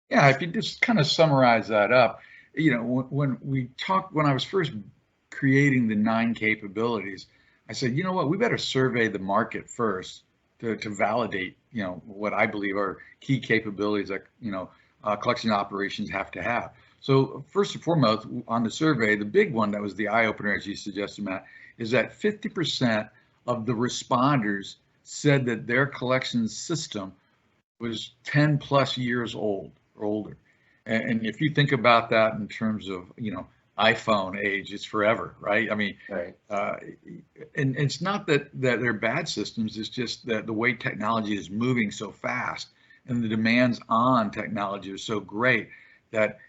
Yeah, if you just kind of summarize that up, when I was first creating the 9 capabilities, I said, you know what, we better survey the market first to validate, what I believe are key capabilities that, collection operations have to have. So first and foremost, on the survey, the big one that was the eye opener, as you suggested, Matt, is that 50% of the responders said that their collection system was 10 plus years old or older. And if you think about that in terms of, iPhone age, it's forever, right? I mean, Right. and it's not that they're bad systems, it's just that the way technology is moving so fast and the demands on technology are so great that,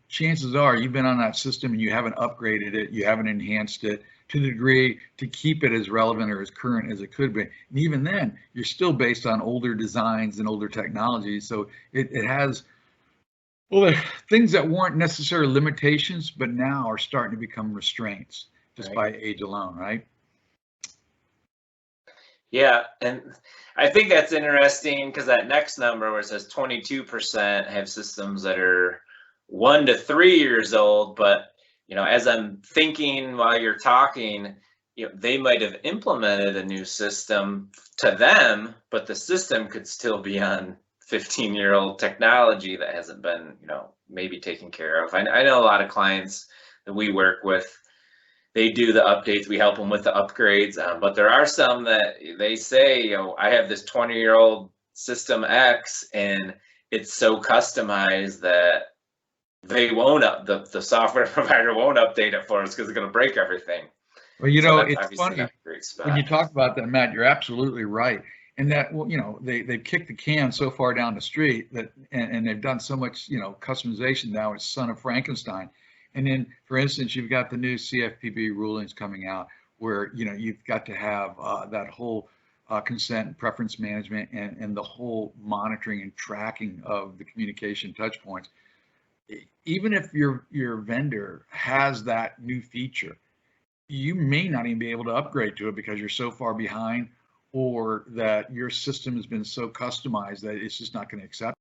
chances are you've been on that system and you haven't upgraded it, you haven't enhanced it to the degree to keep it as relevant or as current as it could be. And even then, you're still based on older designs and older technologies. So it has, well, the things that weren't necessarily limitations, but now are starting to become restraints just Right. by age alone, right? Yeah, and I think that's interesting because that next number where it says 22% have systems that are 1 to 3 years old, but as I'm thinking while you're talking, they might have implemented a new system to them, but the system could still be on 15-year-old technology that hasn't been, maybe taken care of. I know a lot of clients that we work with, they do the updates. We help them with the upgrades, but there are some that they say, I have this 20-year-old system X, and it's so customized that they won't the software provider won't update it for us because it's going to break everything. Well, So that's it's obviously not funny a great when you spot. talk about that, Matt, you're absolutely right. And that, well, they've kicked the can so far down the street that, and they've done so much, customization now, it's son of Frankenstein. And then, for instance, you've got the new CFPB rulings coming out where, you've got to have that whole consent and preference management and the whole monitoring and tracking of the communication touch points. Even if your vendor has that new feature, you may not even be able to upgrade to it because you're so far behind, or that your system has been so customized that it's just not going to accept